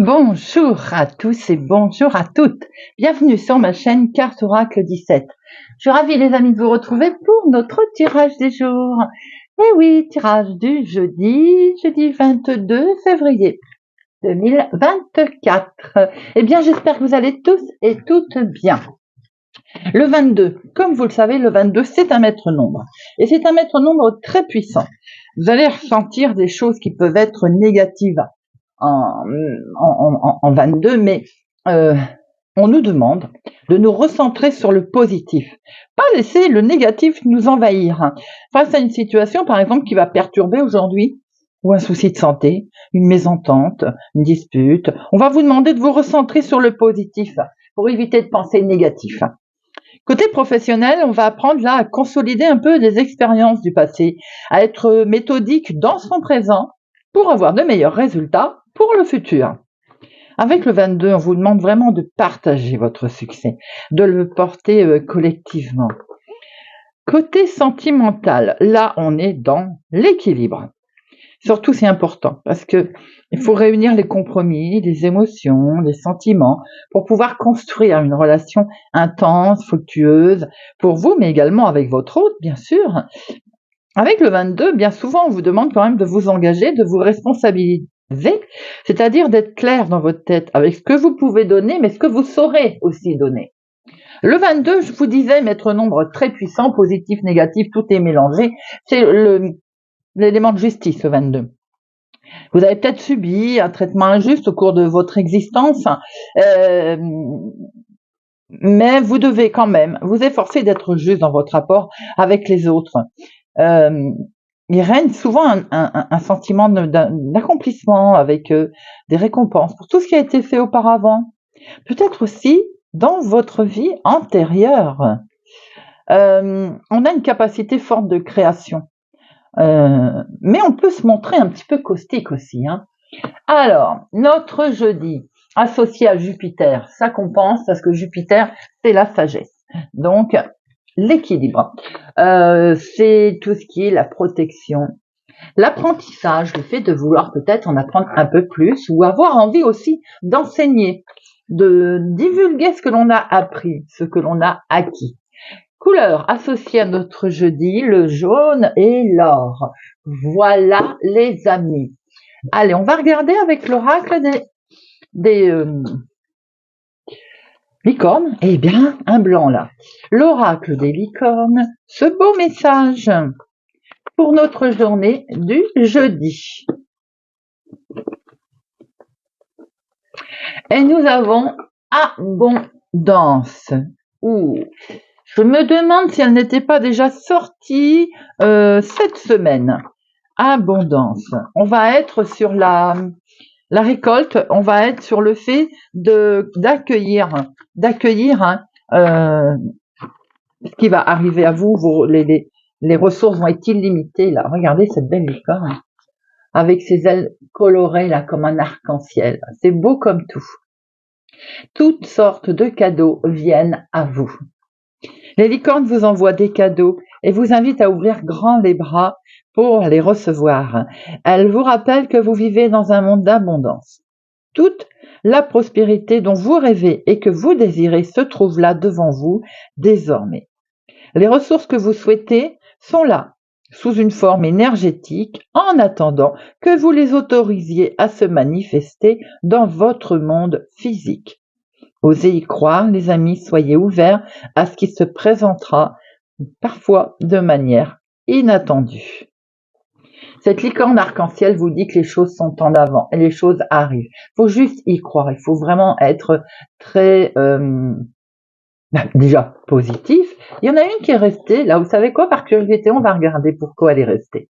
Bonjour à tous et bonjour à toutes. Bienvenue sur ma chaîne Carte Oracle 17. Je suis ravie les amis de vous retrouver pour notre tirage des jours. Et oui, tirage du jeudi 22 février 2024. Eh bien, j'espère que vous allez tous et toutes bien. Le 22, comme vous le savez, le 22, c'est un maître nombre. Et c'est un maître nombre très puissant. Vous allez ressentir des choses qui peuvent être négatives en 22, mais on nous demande de nous recentrer sur le positif, pas laisser le négatif nous envahir. Face à une situation, par exemple, qui va perturber aujourd'hui, ou un souci de santé, une mésentente, une dispute, on va vous demander de vous recentrer sur le positif pour éviter de penser négatif. Côté professionnel, on va apprendre là à consolider un peu les expériences du passé, à être méthodique dans son présent pour avoir de meilleurs résultats pour le futur. Avec le 22, on vous demande vraiment de partager votre succès, de le porter collectivement. Côté sentimental, là, on est dans l'équilibre. Surtout, c'est important parce que il faut réunir les compromis, les émotions, les sentiments pour pouvoir construire une relation intense, fructueuse pour vous, mais également avec votre hôte, bien sûr. Avec le 22, bien souvent, on vous demande quand même de vous engager, de vous responsabiliser, c'est-à-dire d'être clair dans votre tête avec ce que vous pouvez donner, mais ce que vous saurez aussi donner. Le 22, je vous disais, maître nombre très puissant, positif, négatif, tout est mélangé. C'est l'élément de justice, le 22. Vous avez peut-être subi un traitement injuste au cours de votre existence, mais vous devez quand même vous efforcer d'être juste dans votre rapport avec les autres. Il règne souvent un sentiment d'accomplissement avec des récompenses pour tout ce qui a été fait auparavant. Peut-être aussi dans votre vie antérieure. On a une capacité forte de création. Mais on peut se montrer un petit peu caustique aussi. Alors, notre jeudi, associé à Jupiter, ça compense parce que Jupiter, c'est la sagesse. Donc, l'équilibre, c'est tout ce qui est la protection, l'apprentissage, le fait de vouloir peut-être en apprendre un peu plus ou avoir envie aussi d'enseigner, de divulguer ce que l'on a appris, ce que l'on a acquis. Couleur associée à notre jeudi, le jaune et l'or. Voilà les amis. Allez, on va regarder avec l'oracle des licornes. Eh bien, un blanc là. L'oracle des licornes, ce beau message pour notre journée du jeudi. Et nous avons abondance. Je me demande si elle n'était pas déjà sortie cette semaine. Abondance. On va être sur la récolte, on va être sur le fait d'accueillir ce qui va arriver à vous. Les ressources vont être illimitées là. Regardez cette belle licorne avec ses ailes colorées là comme un arc-en-ciel. C'est beau comme tout. Toutes sortes de cadeaux viennent à vous. Les licornes vous envoient des cadeaux et vous invitent à ouvrir grand les bras pour les recevoir. Elles vous rappellent que vous vivez dans un monde d'abondance. Toute la prospérité dont vous rêvez et que vous désirez se trouve là devant vous désormais. Les ressources que vous souhaitez sont là, sous une forme énergétique, en attendant que vous les autorisiez à se manifester dans votre monde physique. Osez y croire, les amis, soyez ouverts à ce qui se présentera, parfois de manière inattendue. Cette licorne arc-en-ciel vous dit que les choses sont en avant et les choses arrivent. Il faut juste y croire, il faut vraiment être très déjà positif. Il y en a une qui est restée, là vous savez quoi, par curiosité, on va regarder pourquoi elle est restée.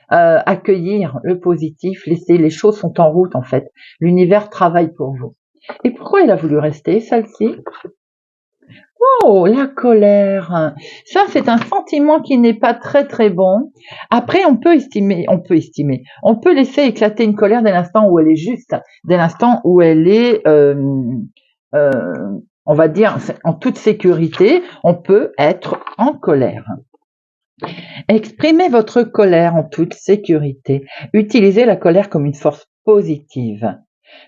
Accueillir le positif, laisser les choses sont en route en fait. L'univers travaille pour vous. Et pourquoi elle a voulu rester, celle-ci? Oh, la colère. Ça, c'est un sentiment qui n'est pas très très bon. Après, on peut laisser éclater une colère dès l'instant où elle est juste, dès l'instant où elle est, on va dire, en toute sécurité, on peut être en colère. Exprimez votre colère en toute sécurité. Utilisez la colère comme une force positive.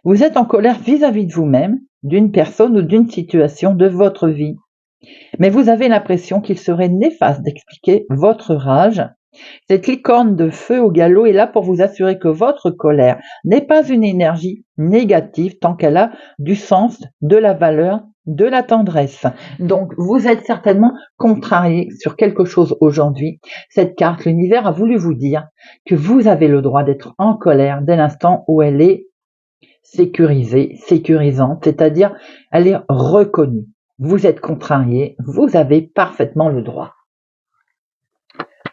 Vous êtes en colère vis-à-vis de vous-même, d'une personne ou d'une situation de votre vie. Mais vous avez l'impression qu'il serait néfaste d'expliquer votre rage. Cette licorne de feu au galop est là pour vous assurer que votre colère n'est pas une énergie négative tant qu'elle a du sens, de la valeur, de la tendresse. Donc, vous êtes certainement contrarié sur quelque chose aujourd'hui. Cette carte, l'univers a voulu vous dire que vous avez le droit d'être en colère dès l'instant où elle est sécurisée, sécurisante, c'est-à-dire elle est reconnue. Vous êtes contrarié, vous avez parfaitement le droit.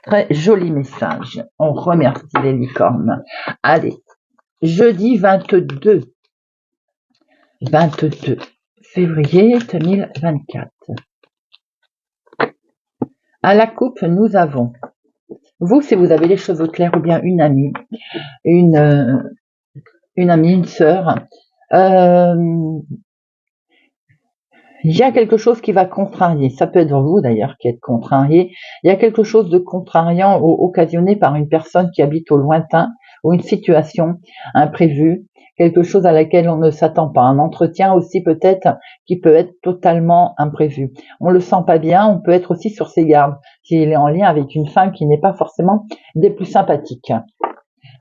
Très joli message. On remercie les licornes. Allez, jeudi 22 février 2024. À la coupe, nous avons, vous, si vous avez les cheveux clairs ou bien une amie, une sœur, il y a quelque chose qui va contrarier. Ça peut être vous d'ailleurs qui êtes contrarié. Il y a quelque chose de contrariant occasionné par une personne qui habite au lointain ou une situation imprévue, quelque chose à laquelle on ne s'attend pas. Un entretien aussi peut-être qui peut être totalement imprévu. On le sent pas bien, on peut être aussi sur ses gardes s'il est en lien avec une femme qui n'est pas forcément des plus sympathiques.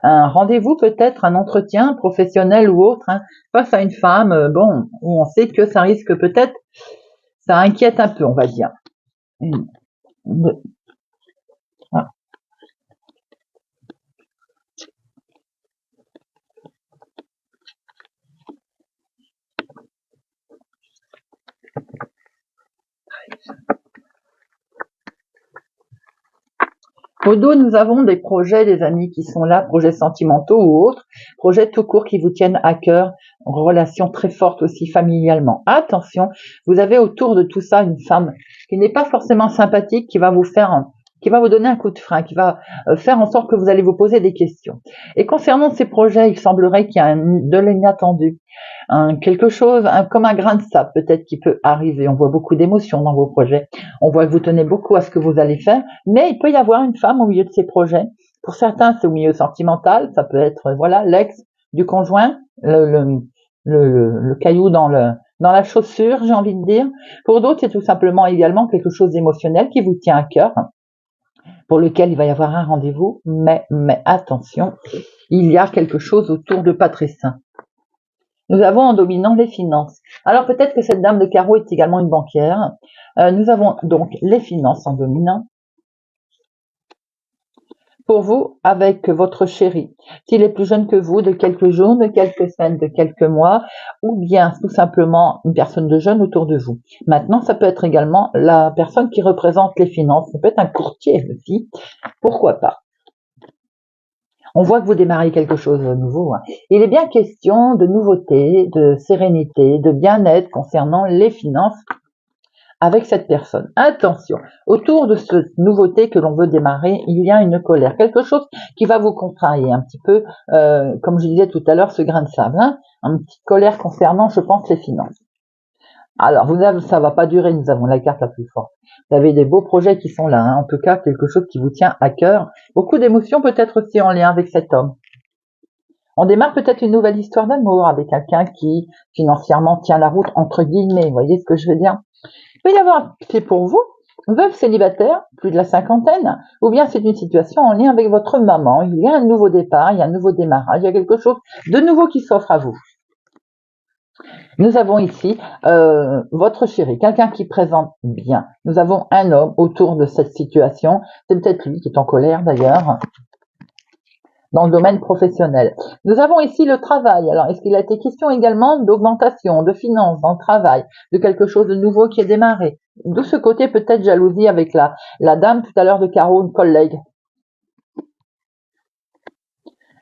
Un rendez-vous peut-être, un entretien professionnel ou autre, face à une femme, où on sait que ça risque peut-être, ça inquiète un peu, on va dire. Ah. Au dos, nous avons des projets, des amis qui sont là, projets sentimentaux ou autres, projets tout court qui vous tiennent à cœur, relations très fortes aussi familialement. Attention, vous avez autour de tout ça une femme qui n'est pas forcément sympathique, qui va vous donner un coup de frein, qui va faire en sorte que vous allez vous poser des questions. Et concernant ces projets, il semblerait qu'il y a de l'inattendu, quelque chose comme un grain de sable peut-être qui peut arriver. On voit beaucoup d'émotions dans vos projets. On voit que vous tenez beaucoup à ce que vous allez faire, mais il peut y avoir une femme au milieu de ces projets. Pour certains, c'est au milieu sentimental. Ça peut être l'ex du conjoint, le caillou dans la chaussure, j'ai envie de dire. Pour d'autres, c'est tout simplement également quelque chose d'émotionnel qui vous tient à cœur, pour lequel il va y avoir un rendez-vous, mais attention, il y a quelque chose autour de pas très sain. Nous avons en dominant les finances. Alors peut-être que cette dame de carreau est également une banquière. Nous avons donc les finances en dominant. Pour vous, avec votre chéri, s'il est plus jeune que vous, de quelques jours, de quelques semaines, de quelques mois, ou bien tout simplement une personne de jeune autour de vous. Maintenant, ça peut être également la personne qui représente les finances. Ça peut être un courtier aussi. Pourquoi pas? On voit que vous démarrez quelque chose de nouveau. Il est bien question de nouveauté, de sérénité, de bien-être concernant les finances avec cette personne. Attention, autour de cette nouveauté que l'on veut démarrer, il y a une colère, quelque chose qui va vous contrarier un petit peu, comme je disais tout à l'heure, ce grain de sable, une petite colère concernant, je pense, les finances. Alors, ça va pas durer, nous avons la carte la plus forte. Vous avez des beaux projets qui sont là, en tout cas, quelque chose qui vous tient à cœur. Beaucoup d'émotions peut-être aussi en lien avec cet homme. On démarre peut-être une nouvelle histoire d'amour avec quelqu'un qui, financièrement, tient la route, entre guillemets. Vous voyez ce que je veux dire? Il peut y avoir, c'est pour vous, veuve célibataire, plus de la cinquantaine, ou bien c'est une situation en lien avec votre maman. Il y a un nouveau départ, il y a un nouveau démarrage, il y a quelque chose de nouveau qui s'offre à vous. Nous avons ici votre chéri, quelqu'un qui présente bien. Nous avons un homme autour de cette situation. C'est peut-être lui qui est en colère d'ailleurs, dans le domaine professionnel. Nous avons ici le travail. Alors, est-ce qu'il a été question également d'augmentation, de finances dans le travail, de quelque chose de nouveau qui est démarré? De ce côté, peut-être jalousie avec la dame tout à l'heure de carreau, une collègue.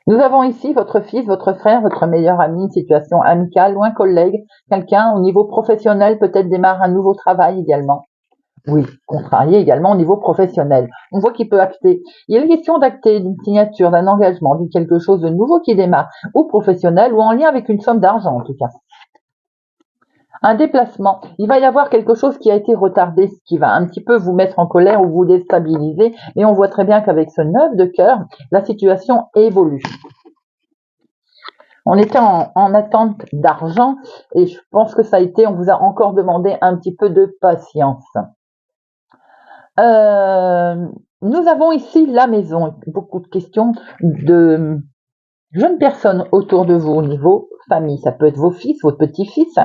Nous avons ici votre fils, votre frère, votre meilleur ami, une situation amicale ou un collègue, quelqu'un au niveau professionnel peut-être démarre un nouveau travail également. Oui, contrarié également au niveau professionnel. On voit qu'il peut acter. Il y a la question d'acter, d'une signature, d'un engagement, de quelque chose de nouveau qui démarre, ou professionnel, ou en lien avec une somme d'argent en tout cas. Un déplacement. Il va y avoir quelque chose qui a été retardé, ce qui va un petit peu vous mettre en colère ou vous déstabiliser. Et on voit très bien qu'avec ce 9 de cœur, la situation évolue. On était en attente d'argent et je pense que ça a été, on vous a encore demandé un petit peu de patience. Nous avons ici la maison, beaucoup de questions de jeunes personnes autour de vous au niveau famille. Ça peut être vos fils, vos petits-fils,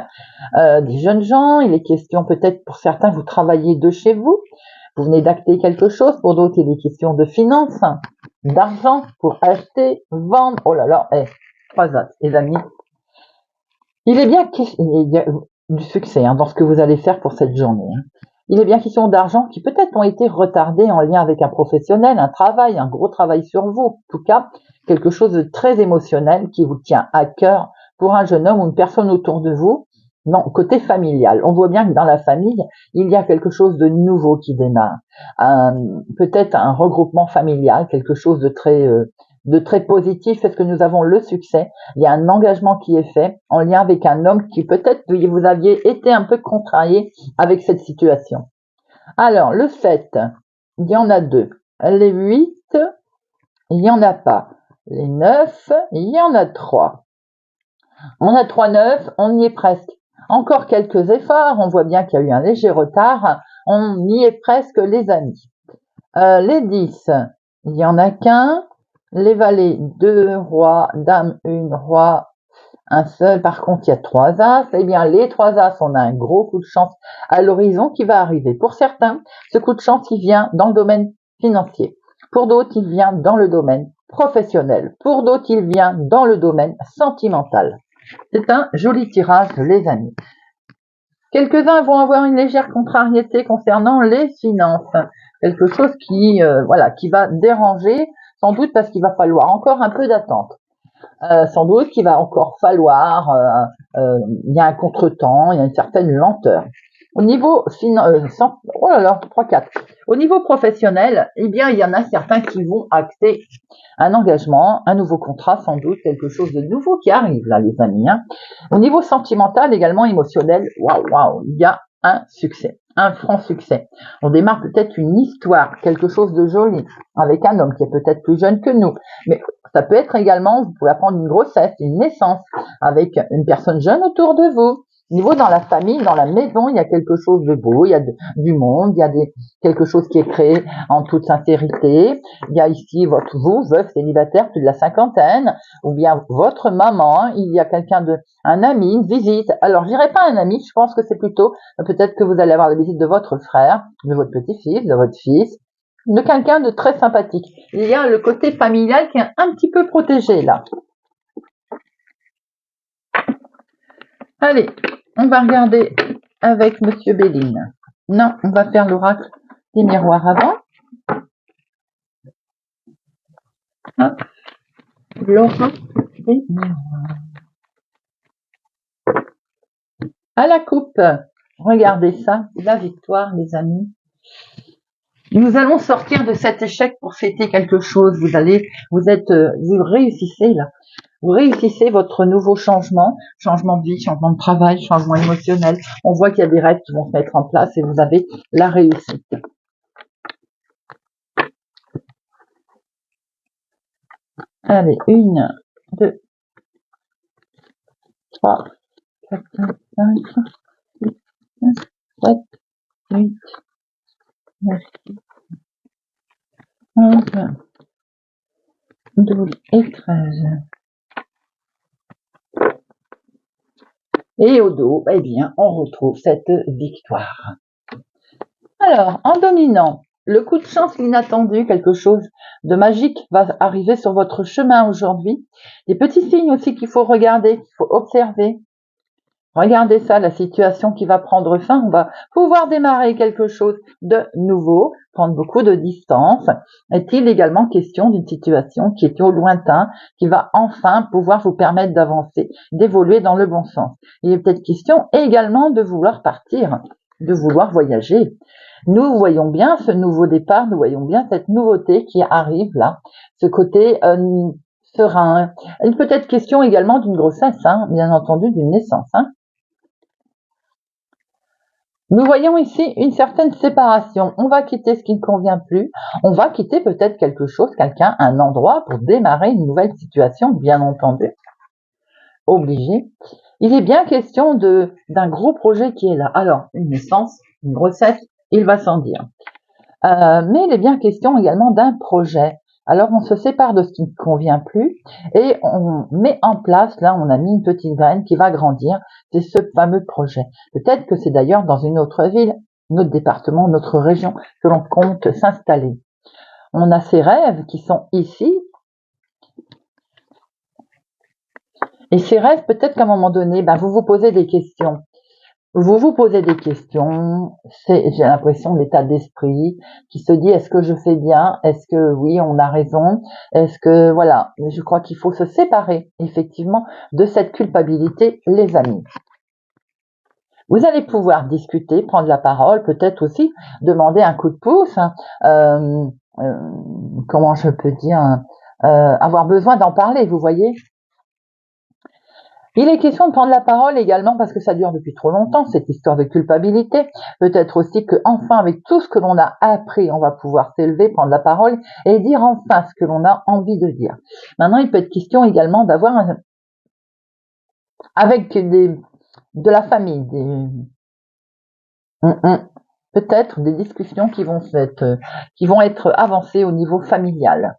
des jeunes gens. Il est question peut-être pour certains, vous travaillez de chez vous. Vous venez d'acter quelque chose. Pour d'autres, il est question de finances, d'argent pour acheter, vendre. Oh là là, trois as, les amis. Il est bien qu'il y a du succès dans ce que vous allez faire pour cette journée. Il est bien question d'argent qui peut-être ont été retardés en lien avec un professionnel, un travail, un gros travail sur vous. En tout cas, quelque chose de très émotionnel qui vous tient à cœur pour un jeune homme ou une personne autour de vous. Non, côté familial. On voit bien que dans la famille, il y a quelque chose de nouveau qui démarre. Peut-être un regroupement familial, quelque chose de très positif. Est-ce que nous avons le succès? Il y a un engagement qui est fait en lien avec un homme qui peut-être vous aviez été un peu contrarié avec cette situation. Alors, le 7, il y en a 2. Les 8, il n'y en a pas. Les 9, il y en a 3. On a 3 9, on y est presque. Encore quelques efforts, on voit bien qu'il y a eu un léger retard. On y est presque, les amis. Les 10, il n'y en a qu'un. Les valets, 2 rois, dame, 1 roi, un seul. Par contre, il y a 3 as. Eh bien, les 3 as, on a un gros coup de chance à l'horizon qui va arriver. Pour certains, ce coup de chance, il vient dans le domaine financier. Pour d'autres, il vient dans le domaine professionnel. Pour d'autres, il vient dans le domaine sentimental. C'est un joli tirage, les amis. Quelques-uns vont avoir une légère contrariété concernant les finances. Quelque chose qui va déranger, sans doute parce qu'il va falloir encore un peu d'attente. Sans doute qu'il va encore falloir, il y a un contretemps, il y a une certaine lenteur. Au niveau Au niveau professionnel, eh bien, il y en a certains qui vont acter un engagement, un nouveau contrat, sans doute quelque chose de nouveau qui arrive là, les amis. Au niveau sentimental, également émotionnel, waouh, il y a un succès, un franc succès. On démarre peut-être une histoire, quelque chose de joli, avec un homme qui est peut-être plus jeune que nous, mais ça peut être également, vous pouvez apprendre une grossesse, une naissance, avec une personne jeune autour de vous. Au niveau dans la famille, dans la maison, il y a quelque chose de beau, il y a du monde, il y a quelque chose qui est créé en toute sincérité. Il y a ici vous, veuf, célibataire, plus de la cinquantaine, ou bien votre maman, il y a un ami, une visite. Alors, je dirais pas un ami, je pense que c'est plutôt, peut-être que vous allez avoir la visite de votre frère, de votre petit-fils, de votre fils, de quelqu'un de très sympathique. Il y a le côté familial qui est un petit peu protégé, là. Allez, on va regarder avec Monsieur Béline. Non, on va faire l'oracle des miroirs avant. Hop, l'oracle des miroirs. À la coupe, regardez ça, la victoire, les amis. Nous allons sortir de cet échec pour fêter quelque chose. Vous réussissez là. Vous réussissez votre nouveau changement de vie, changement de travail, changement émotionnel. On voit qu'il y a des règles qui vont se mettre en place et vous avez la réussite. Allez, 1, 2, 3, 4, 5, 6, 7, 8, 9, 11, 12 et 13. Et au dos, eh bien, on retrouve cette victoire. Alors, en dominant, le coup de chance inattendu, quelque chose de magique va arriver sur votre chemin aujourd'hui. Des petits signes aussi qu'il faut regarder, qu'il faut observer. Regardez ça, la situation qui va prendre fin. On va pouvoir démarrer quelque chose de nouveau, prendre beaucoup de distance. Est-il également question d'une situation qui est au lointain, qui va enfin pouvoir vous permettre d'avancer, d'évoluer dans le bon sens? Il est peut-être question également de vouloir partir, de vouloir voyager. Nous voyons bien ce nouveau départ, nous voyons bien cette nouveauté qui arrive là, ce côté serein. Il peut être question également d'une grossesse, bien entendu d'une naissance. Nous voyons ici une certaine séparation. On va quitter ce qui ne convient plus. On va quitter peut-être quelque chose, quelqu'un, un endroit pour démarrer une nouvelle situation, bien entendu. obligé. Il est bien question d'un gros projet qui est là. Alors, une naissance, une grossesse, il va sans dire. Mais il est bien question également d'un projet. Alors, on se sépare de ce qui ne convient plus et on met en place, là, on a mis une petite graine qui va grandir. C'est ce fameux projet. Peut-être que c'est d'ailleurs dans une autre ville, notre département, notre région, que l'on compte s'installer. On a ces rêves qui sont ici. Et ces rêves, peut-être qu'à un moment donné, vous vous posez des questions. Vous vous posez des questions, j'ai l'impression l'état d'esprit qui se dit est-ce que je fais bien, est-ce que oui on a raison, est-ce que voilà, je crois qu'il faut se séparer effectivement de cette culpabilité les amis. Vous allez pouvoir discuter, prendre la parole, peut-être aussi demander un coup de pouce, comment je peux dire, avoir besoin d'en parler, vous voyez. Il est question de prendre la parole également parce que ça dure depuis trop longtemps, cette histoire de culpabilité. Peut-être aussi que enfin, avec tout ce que l'on a appris, on va pouvoir s'élever, prendre la parole et dire enfin ce que l'on a envie de dire. Maintenant, il peut être question également d'avoir avec de la famille, peut-être des discussions qui vont être avancées au niveau familial.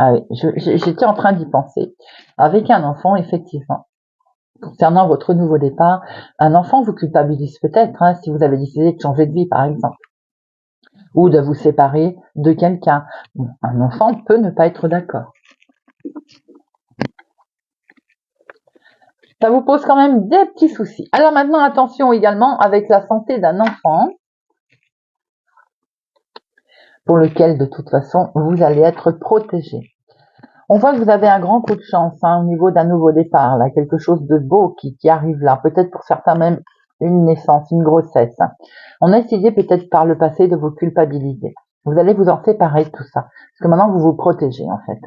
Ah oui, j'étais en train d'y penser. Avec un enfant, effectivement. Concernant votre nouveau départ, un enfant vous culpabilise peut-être si vous avez décidé de changer de vie, par exemple, ou de vous séparer de quelqu'un. Un enfant peut ne pas être d'accord. Ça vous pose quand même des petits soucis. Alors maintenant, attention également avec la santé d'un enfant, pour lequel, de toute façon, vous allez être protégé. On voit que vous avez un grand coup de chance au niveau d'un nouveau départ, là, quelque chose de beau qui arrive là, peut-être pour certains même une naissance, une grossesse. On a essayé peut-être par le passé de vous culpabiliser. Vous allez vous en séparer de tout ça, parce que maintenant vous vous protégez en fait.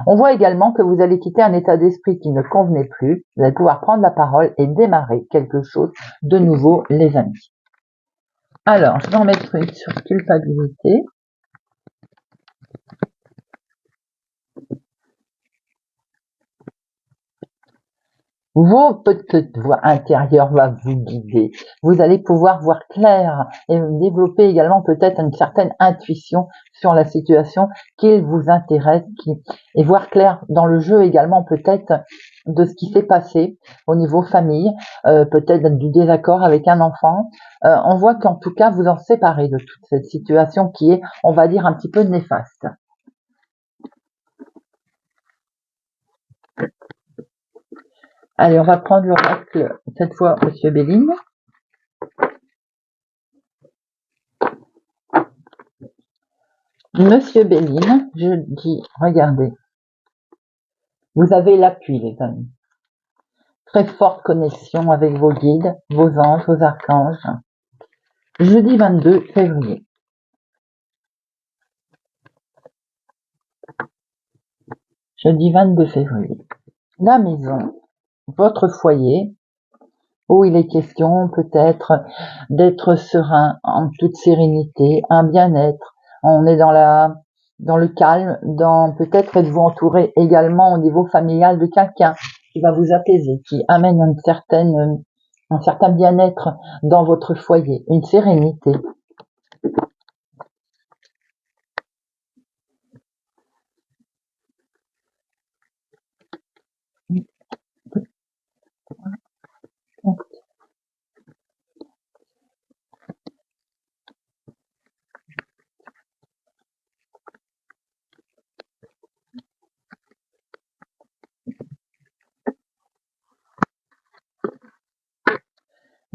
On voit également que vous allez quitter un état d'esprit qui ne convenait plus, vous allez pouvoir prendre la parole et démarrer quelque chose de nouveau, les amis. Alors, je vais en mettre une sur culpabilité. Vos petites voix intérieures va vous guider. Vous allez pouvoir voir clair et développer également peut-être une certaine intuition sur la situation qui vous intéresse et voir clair dans le jeu également peut-être de ce qui s'est passé au niveau famille, peut-être du désaccord avec un enfant. On voit qu'en tout cas vous en séparez de toute cette situation qui est, on va dire, un petit peu néfaste. Allez, on va prendre l'oracle, cette fois, Monsieur Béline. Monsieur Béline, je dis, regardez, vous avez l'appui, les amis. Très forte connexion avec vos guides, vos anges, vos archanges. Jeudi 22 février. Jeudi 22 février. La maison, votre foyer, où il est question peut-être d'être serein, en toute sérénité, un bien-être. On est dans le calme, peut-être êtes-vous entouré également au niveau familial de quelqu'un qui va vous apaiser, qui amène un certain bien-être dans votre foyer, une sérénité.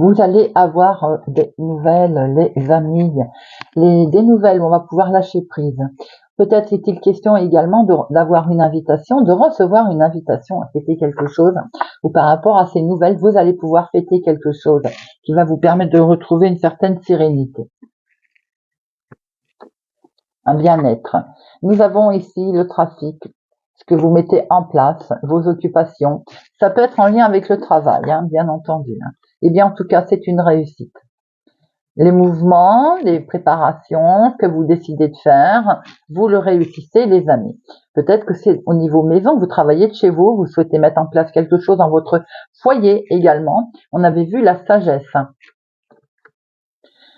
Vous allez avoir des nouvelles, les amis, des nouvelles où on va pouvoir lâcher prise. Peut-être est-il question également d'avoir une invitation, de recevoir une invitation à fêter quelque chose, ou par rapport à ces nouvelles, vous allez pouvoir fêter quelque chose qui va vous permettre de retrouver une certaine sérénité. Un bien-être. Nous avons ici le trafic, ce que vous mettez en place, vos occupations. Ça peut être en lien avec le travail, bien entendu. Eh bien, en tout cas, c'est une réussite. Les mouvements, les préparations, ce que vous décidez de faire, vous le réussissez, les amis. Peut-être que c'est au niveau maison, vous travaillez de chez vous, vous souhaitez mettre en place quelque chose dans votre foyer également. On avait vu la sagesse.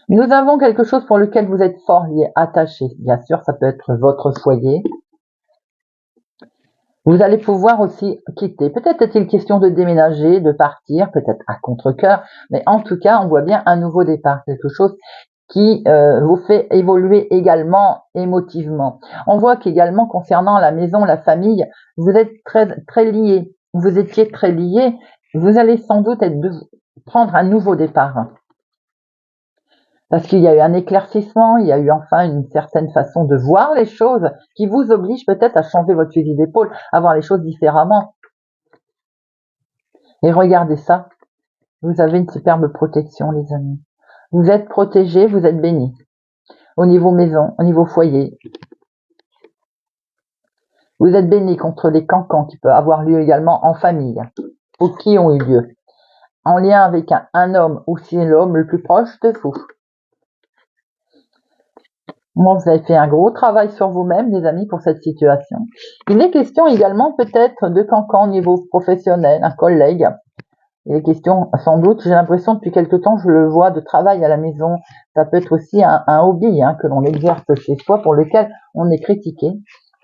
Nous avons quelque chose pour lequel vous êtes fort lié, attaché. Bien sûr, ça peut être votre foyer. Vous allez pouvoir aussi quitter. Peut-être est-il question de déménager, de partir, peut-être à contre-cœur, mais en tout cas, on voit bien un nouveau départ, quelque chose qui vous fait évoluer également émotivement. On voit qu'également concernant la maison, la famille, vous êtes très liés. Vous étiez très liés. Vous allez sans doute prendre un nouveau départ. Parce qu'il y a eu un éclaircissement, il y a eu enfin une certaine façon de voir les choses qui vous oblige peut-être à changer votre fusil d'épaule, à voir les choses différemment. Et regardez ça, vous avez une superbe protection, les amis. Vous êtes protégés, vous êtes bénis. Au niveau maison, au niveau foyer. Vous êtes bénis contre les cancans qui peuvent avoir lieu également en famille, ou qui ont eu lieu, en lien avec un homme ou si l'homme le plus proche de vous. Moi, vous avez fait un gros travail sur vous-même, les amis, pour cette situation. Il est question également peut-être de cancan au niveau professionnel, un collègue. Il est question, sans doute, j'ai l'impression depuis quelque temps, je le vois, de travail à la maison. Ça peut être aussi un hobby que l'on exerce chez soi, pour lequel on est critiqué.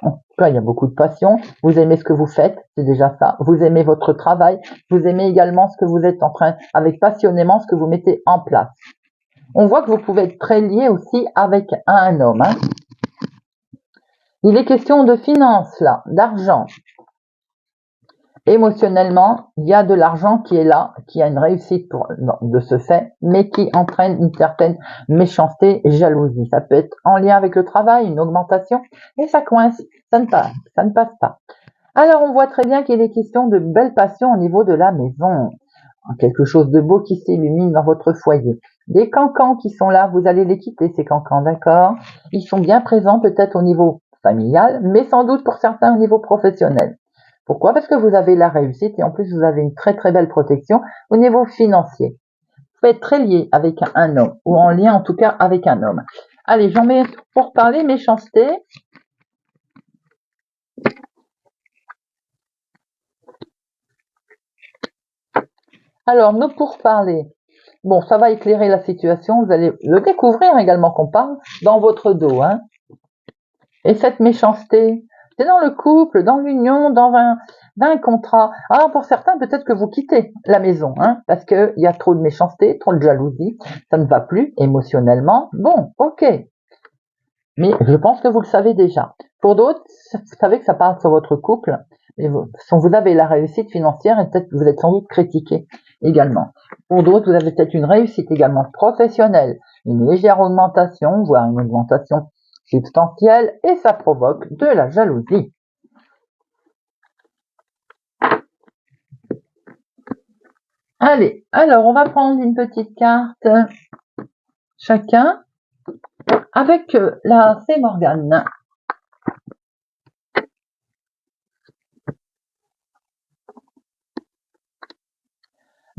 En tout cas, il y a beaucoup de passion. Vous aimez ce que vous faites, c'est déjà ça. Vous aimez votre travail. Vous aimez également ce que vous êtes en train, avec passionnément, ce que vous mettez en place. On voit que vous pouvez être très lié aussi avec un homme. Il est question de finances, là, d'argent. Émotionnellement, il y a de l'argent qui est là, qui a une réussite de ce fait, mais qui entraîne une certaine méchanceté et jalousie. Ça peut être en lien avec le travail, une augmentation, et ça coince, ça ne passe pas. Alors on voit très bien qu'il est question de belles passions au niveau de la maison. Quelque chose de beau qui s'illumine dans votre foyer. Des cancans qui sont là, vous allez les quitter, ces cancans, d'accord? Ils sont bien présents peut-être au niveau familial, mais sans doute pour certains au niveau professionnel. Pourquoi? Parce que vous avez la réussite et en plus vous avez une très très belle protection au niveau financier. Vous pouvez être très lié avec un homme, ou en lien en tout cas avec un homme. Allez, j'en mets pour parler méchanceté. Alors, nos pourparlers. Bon, ça va éclairer la situation. Vous allez le découvrir également qu'on parle dans votre dos. Et cette méchanceté, c'est dans le couple, dans l'union, dans un contrat. Ah, pour certains, peut-être que vous quittez la maison, parce qu'il y a trop de méchanceté, trop de jalousie. Ça ne va plus émotionnellement. Bon, ok. Mais je pense que vous le savez déjà. Pour d'autres, vous savez que ça parle sur votre couple. Et vous avez la réussite financière et peut-être que vous êtes sans doute critiqué également. Pour d'autres, vous avez peut-être une réussite également professionnelle, une légère augmentation, voire une augmentation substantielle, et ça provoque de la jalousie. Allez, alors on va prendre une petite carte chacun avec la C. Morgane.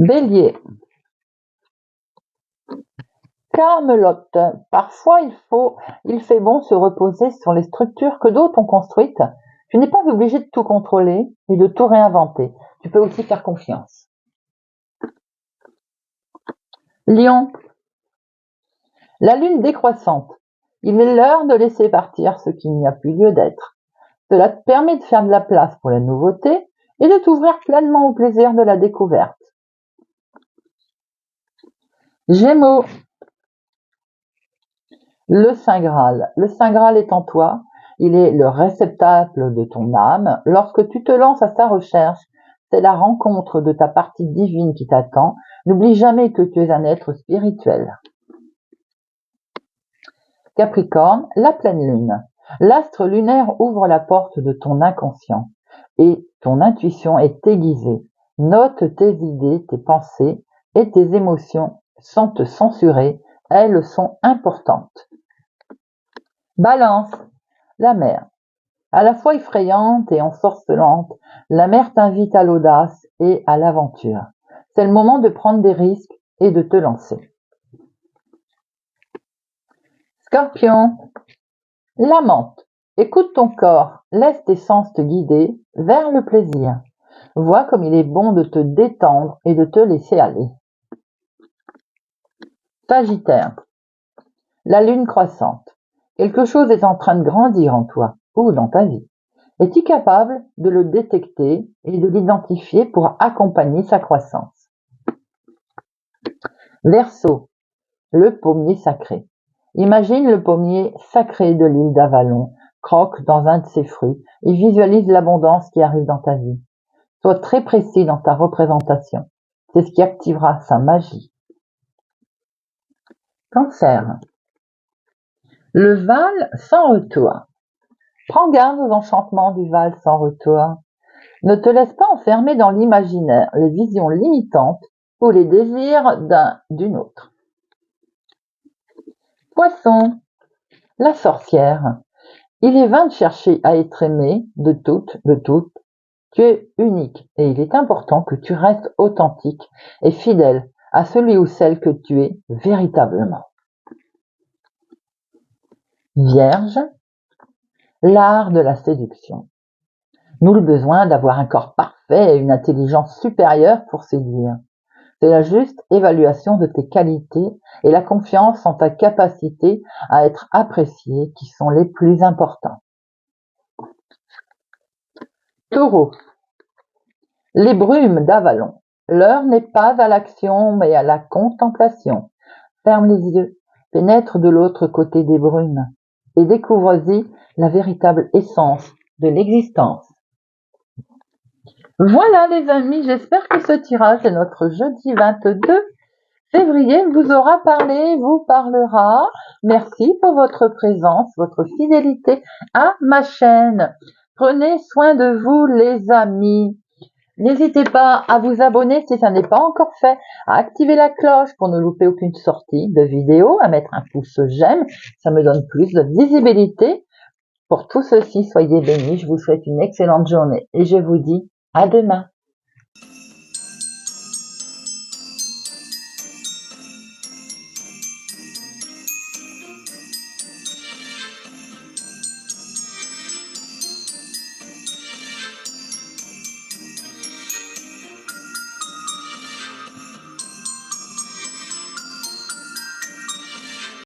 Bélier. Camelote. Parfois, il fait bon se reposer sur les structures que d'autres ont construites. Tu n'es pas obligé de tout contrôler et de tout réinventer. Tu peux aussi faire confiance. Lion. La lune décroissante. Il est l'heure de laisser partir ce qui n'y a plus lieu d'être. Cela te permet de faire de la place pour la nouveauté et de t'ouvrir pleinement au plaisir de la découverte. Gémeaux. Le Saint Graal. Le Saint Graal est en toi. Il est le réceptacle de ton âme. Lorsque tu te lances à sa recherche, c'est la rencontre de ta partie divine qui t'attend. N'oublie jamais que tu es un être spirituel. Capricorne, la pleine lune. L'astre lunaire ouvre la porte de ton inconscient et ton intuition est aiguisée. Note tes idées, tes pensées et tes émotions sans te censurer. Elles sont importantes. Balance, la mer. À la fois effrayante et ensorcelante, la mer t'invite à l'audace et à l'aventure. C'est le moment de prendre des risques et de te lancer. Scorpion, la menthe. Écoute ton corps, laisse tes sens te guider vers le plaisir. Vois comme il est bon de te détendre et de te laisser aller. Sagittaire, la lune croissante. Quelque chose est en train de grandir en toi ou dans ta vie. Es-tu capable de le détecter et de l'identifier pour accompagner sa croissance? Verseau, le pommier sacré. Imagine le pommier sacré de l'île d'Avalon, croque dans un de ses fruits et visualise l'abondance qui arrive dans ta vie. Sois très précis dans ta représentation. C'est ce qui activera sa magie. Cancer, le Val sans retour. Prends garde aux enchantements du Val sans retour. Ne te laisse pas enfermer dans l'imaginaire, les visions limitantes ou les désirs d'une autre. Poisson, la sorcière. Il est vain de chercher à être aimé de toutes. Tu es unique et il est important que tu restes authentique et fidèle à celui ou celle que tu es véritablement. Vierge, l'art de la séduction. Nul besoin d'avoir un corps parfait et une intelligence supérieure pour séduire. C'est la juste évaluation de tes qualités et la confiance en ta capacité à être apprécié qui sont les plus importants. Taureau, les brumes d'Avalon. L'heure n'est pas à l'action mais à la contemplation. Ferme les yeux, pénètre de l'autre côté des brumes et découvre-y la véritable essence de l'existence. Voilà les amis, j'espère que ce tirage de notre jeudi 22 février vous aura parlé, vous parlera. Merci pour votre présence, votre fidélité à ma chaîne. Prenez soin de vous les amis. N'hésitez pas à vous abonner si ça n'est pas encore fait, à activer la cloche pour ne louper aucune sortie de vidéo, à mettre un pouce j'aime, ça me donne plus de visibilité. Pour tout ceci, soyez bénis, je vous souhaite une excellente journée et je vous dis à demain.